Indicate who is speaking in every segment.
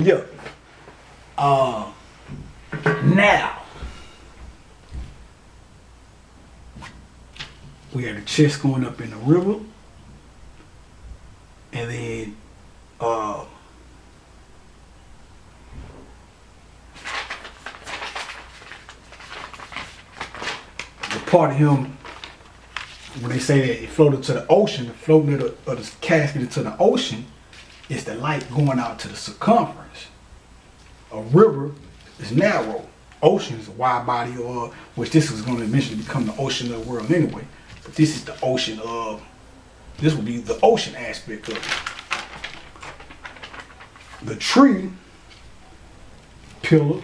Speaker 1: Yeah. Now we had the chest going up in the river, and then the part of him, when they say that it floated to the ocean, the floating of the casket into the ocean is the light going out to the circumference. A river is narrow. Ocean is a wide body, or which this is going to eventually become the ocean of the world anyway. But this is the ocean of, this will be the ocean aspect of it. The tree, pillar,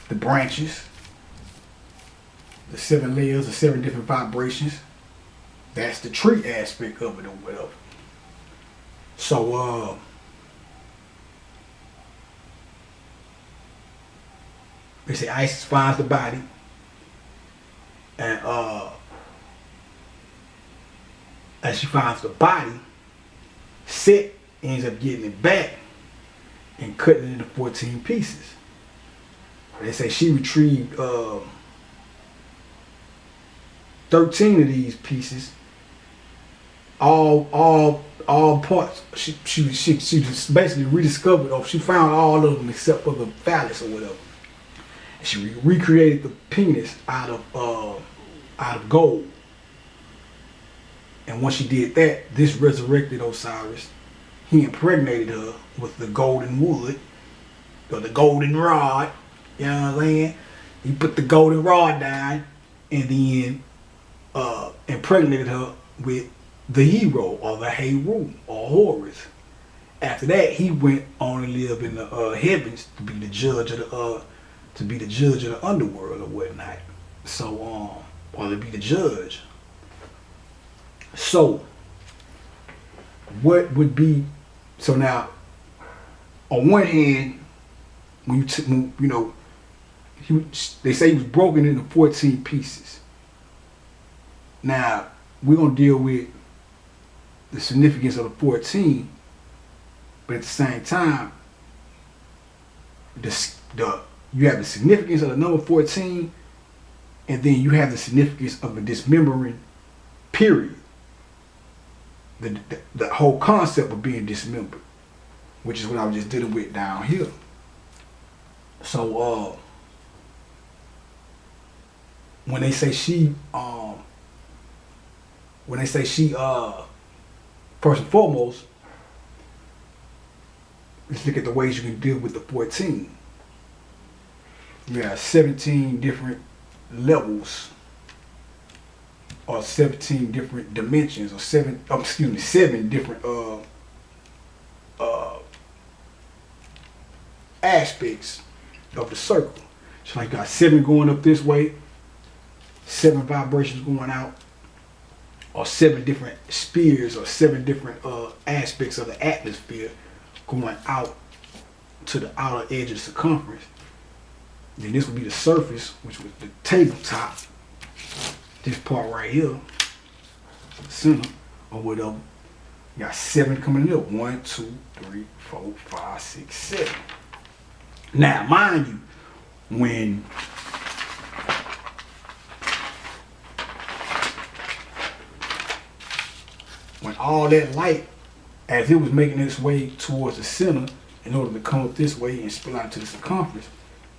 Speaker 1: the branches, the 7 layers, the 7 different vibrations. That's the tree aspect of it or whatever. So they say Isis finds the body, and as she finds the body, Set ends up getting it back and cutting it into 14 pieces. They say she retrieved 13 of these pieces, all parts. She just basically rediscovered, or she found all of them except for the phallus or whatever. And she recreated the penis out of gold. And once she did that, this resurrected Osiris. He impregnated her with the golden wood, or the golden rod. You know what I'm saying? He put the golden rod down, and then impregnated her with the hero, or the Heru, or Horus. After that, he went on to live in the heavens to be the judge of the underworld or whatnot. So, or to be the judge. So, what would be, so now, on one hand, when you know, they say he was broken into 14 pieces. Now, we're going to deal with the significance of the 14, but at the same time, you have the significance of the number 14, and then you have the significance of a dismembering period. The whole concept of being dismembered, which is what I was just dealing with down here. So when they say she first and foremost, let's look at the ways you can deal with the 14. You have 17 different levels, or 17 different dimensions, or 7 different aspects of the circle. So I got 7 going up this way, 7 vibrations going out, or 7 different spheres, or 7 different aspects of the atmosphere going out to the outer edge of the circumference. Then this would be the surface, which was the tabletop. This part right here, center, or whatever. You got 7 coming in. 1, 2, 3, 4, 5, 6, 7. Now, mind you, when all that light, as it was making its way towards the center, in order to come up this way and spill out to the circumference,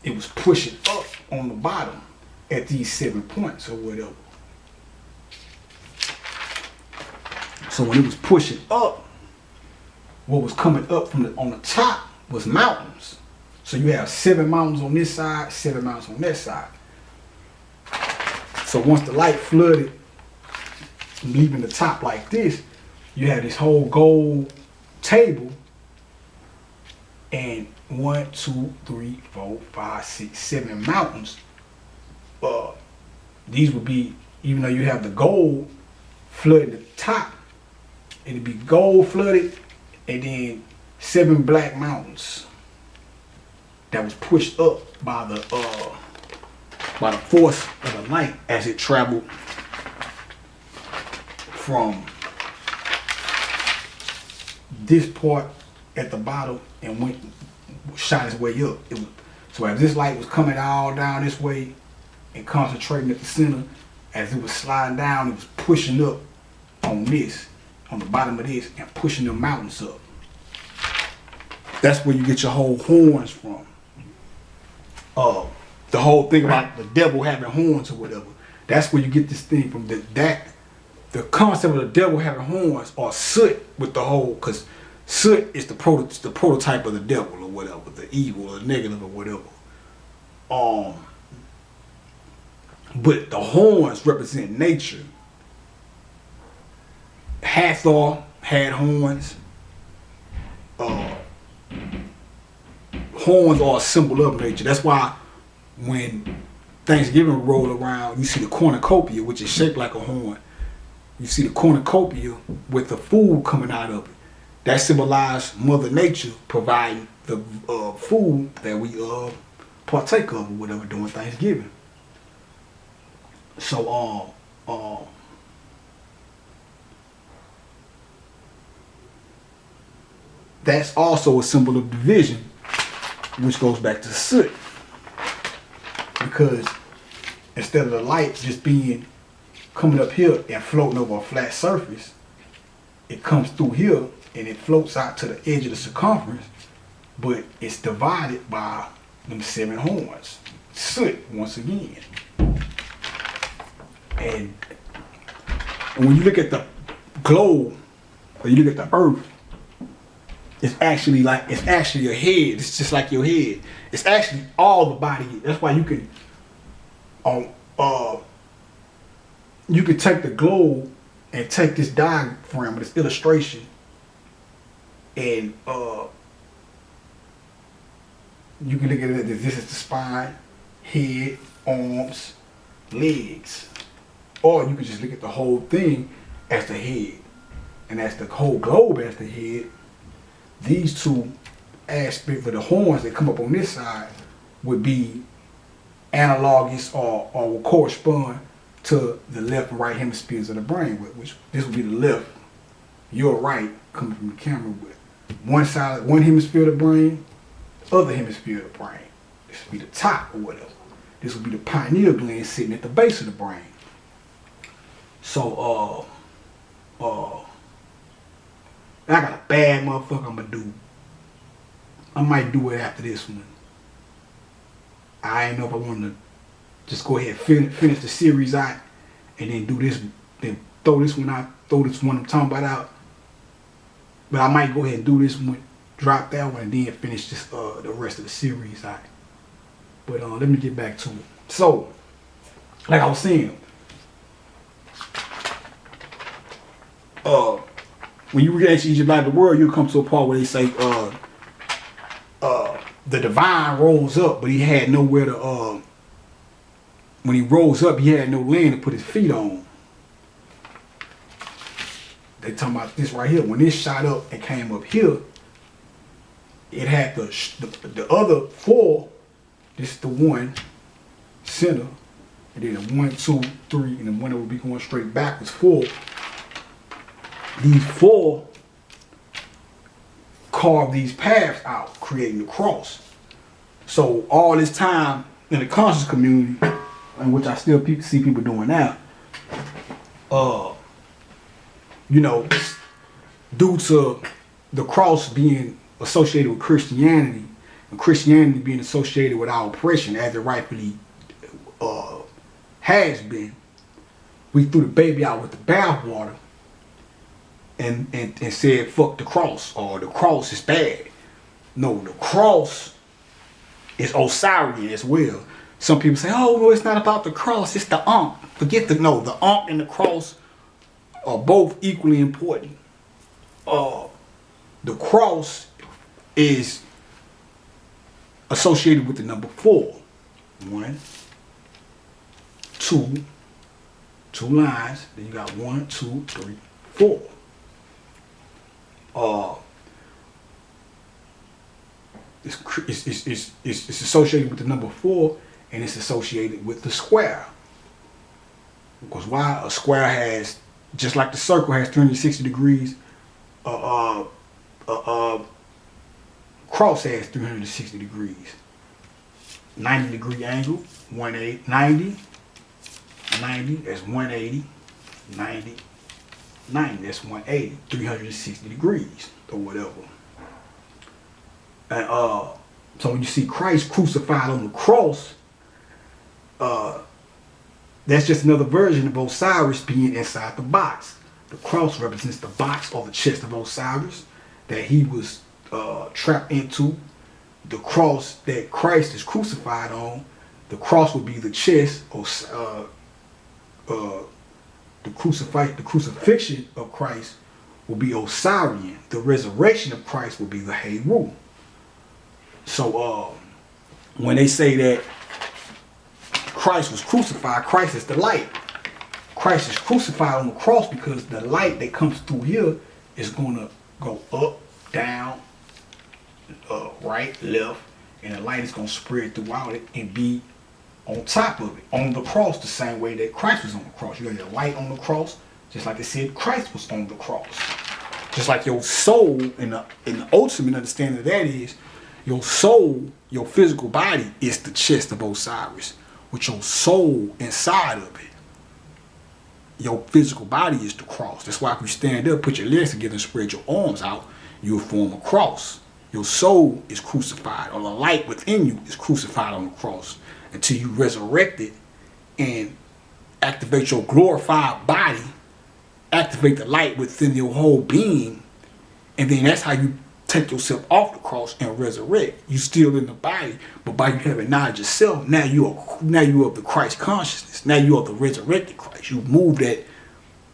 Speaker 1: it was pushing up on the bottom at these 7 points or whatever. So when it was pushing up, what was coming up from on the top was mountains. So you have 7 mountains on this side, 7 mountains on that side. So once the light flooded, leaving the top like this, you have this whole gold table, and 1, 2, 3, 4, 5, 6, 7 mountains. These would be, even though you have the gold flooding the top, it'd be gold flooded, and then 7 black mountains that was pushed up by the force of the light as it traveled from this part at the bottom and shot its way up. So as this light was coming all down this way and concentrating at the center, as it was sliding down, it was pushing up on the bottom of this, and pushing the mountains up. That's where you get your whole horns from. The whole thing about the devil having horns or whatever. That's where you get this thing from. The concept of the devil having horns, or soot with the whole, because soot is the prototype of the devil or whatever, the evil or negative or whatever. But the horns represent nature. Hathor had horns. Horns are a symbol of nature. That's why when Thanksgiving roll around, you see the cornucopia, which is shaped like a horn. You see the cornucopia with the food coming out of it. That symbolizes Mother Nature providing the food that we partake of or whatever during Thanksgiving. So that's also a symbol of division, which goes back to soot. Because instead of the light just coming up here and floating over a flat surface, it comes through here and it floats out to the edge of the circumference, but it's divided by them 7 horns. Soot, once again. And when you look at the globe, or you look at the earth, it's actually your head. It's just like your head. It's actually all the body. That's why you can take the globe and take this diagram, this illustration, and you can look at it as this is the spine, head, arms, legs. Or you can just look at the whole thing as the head. And as the whole globe as the head, these two aspects of the horns that come up on this side would be analogous or will correspond to the left and right hemispheres of the brain, which this would be the left, your right, coming from the camera, with one side, one hemisphere of the brain, other hemisphere of the brain. This would be the top or whatever. This would be the pineal gland sitting at the base of the brain. So, I got a bad motherfucker I'm gonna do. I might do it after this one. I ain't know if I want to just go ahead and finish the series out and then do this, then throw this one out, throw this one I'm talking about out. But I might go ahead and do this one, drop that one, and then finish this the rest of the series out. But let me get back to it. So, like I was saying, when you read Ancient Egypt Light of the World, you'll come to a part where they say the divine rose up, but he had nowhere to when he rose up, he had no land to put his feet on. They talking about this right here. When this shot up and came up here, it had the other 4. This is the 1 center, and then the 1, 2, 3, and the one that would be going straight backwards 4. These 4 carve these paths out, creating the cross. So all this time in the conscious community, in which I still see people doing now, you know, due to the cross being associated with Christianity, and Christianity being associated with our oppression, as it rightfully has been, we threw the baby out with the bathwater and said, fuck the cross, or the cross is bad. No, the cross is Osirian as well. Some people say, oh, no, it's not about the cross, it's the Ankh. The Ankh and the cross are both equally important. The cross is associated with the number 4. 1, 2, 2 lines, then you got 1, 2, 3, 4. It's associated with the number 4, and it's associated with the square. Because why? A square has, just like the circle has 360 degrees, cross has 360 degrees. 90-degree angle, 180, 90, 90, that's 180, 90, 90, that's 180, 360 degrees or whatever. And so when you see Christ crucified on the cross, that's just another version of Osiris being inside the box. The cross represents the box or the chest of Osiris that he was trapped into. The cross that Christ is crucified on, the cross would be the chest, or the crucifixion of Christ will be Osirian. The resurrection of Christ will be the Heru. So when they say that Christ was crucified, Christ is the light. Christ is crucified on the cross because the light that comes through here is going to go up, down, right, left, and the light is going to spread throughout it and be on top of it, on the cross, the same way that Christ was on the cross. You got the light on the cross, just like they said Christ was on the cross. Just like your soul, in the ultimate understanding of that is, your soul, your physical body is the chest of Osiris, with your soul inside of it. Your physical body is the cross. That's why if you stand up, put your legs together and spread your arms out, you'll form a cross. Your soul is crucified, or the light within you is crucified on the cross until you resurrect it and activate your glorified body, activate the light within your whole being, and then that's how you take yourself off the cross and resurrect. You still in the body, but by you having knowledge of self, now you are of the Christ consciousness. Now you are the resurrected Christ. You move that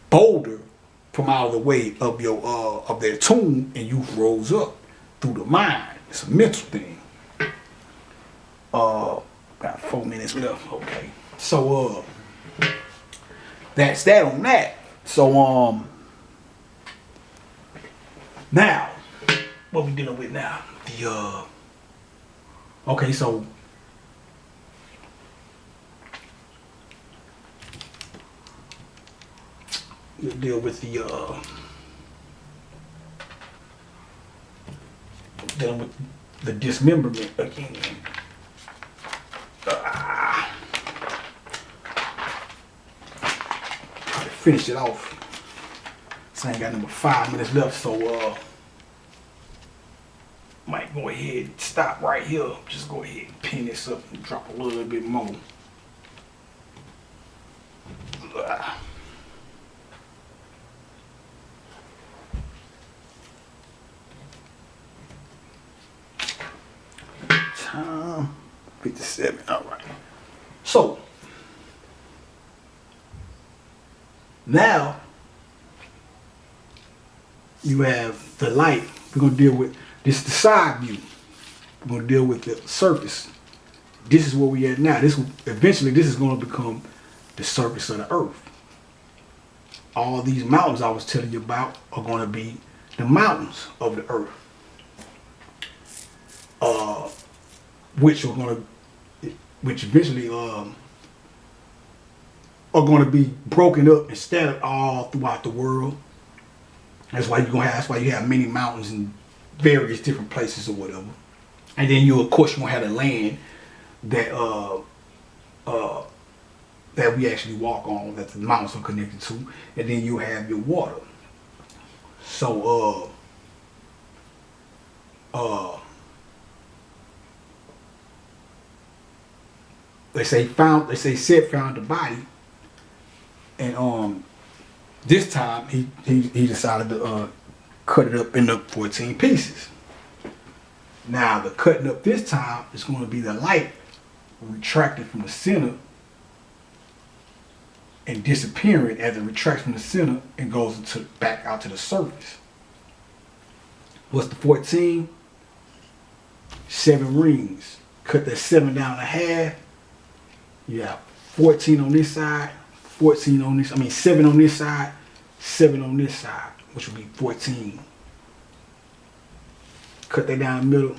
Speaker 1: boulder from out of the way of your of that tomb, and you rose up through the mind. It's a mental thing. Got 4 minutes left. Okay. So that's that on that. So now what we dealing with now? The okay, so we'll deal with the dealing with the dismemberment again. Try to finish it off. So I ain't got number 5 minutes left, so might go ahead and stop right here. Just go ahead and pin this up and drop a little bit more. Time 57. All right. So now you have the light. We're gonna deal with this is the side view. We're gonna deal with the surface. This is where we at now. Eventually this is gonna become the surface of the earth. All these mountains I was telling you about are gonna be the mountains of the earth. Which eventually are gonna be broken up and scattered all throughout the world. That's why you have many mountains in various different places or whatever. And then of course you're gonna have the land that that we actually walk on, that the mountains are connected to, and then you have your water. So they say Seth found the body, and this time he decided to cut it up into 14 pieces. Now the cutting up this time is going to be the light retracted from the center and disappearing as it retracts from the center and goes back out to the surface. What's the 14? 7 rings. Cut that 7 down to half. You have 14 on this side, 14 on this, 7 on this side, 7 on this side, which would be 14. Cut that down the middle.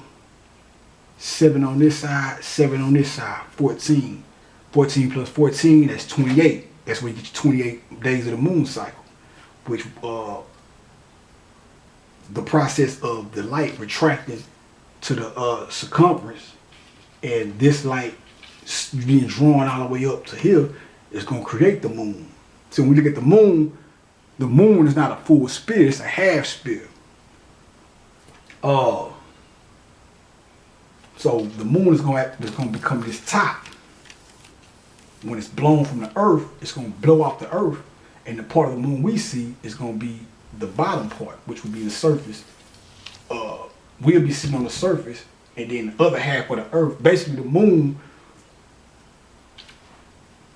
Speaker 1: 7 on this side, 7 on this side, 14. 14 plus 14, that's 28. That's where you get your 28 days of the moon cycle, which the process of the light retracting to the circumference, and this light being drawn all the way up to here is going to create the moon. So when we look at the moon is not a full sphere, it's a half sphere. So the moon is going to become this top. When it's blown from the earth, it's going to blow off the earth, and the part of the moon we see is going to be the bottom part, which would be the surface. We'll be sitting on the surface, and then the other half of the earth, basically the moon,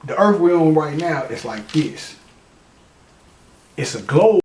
Speaker 1: the earth we're on right now is like this. It's a globe.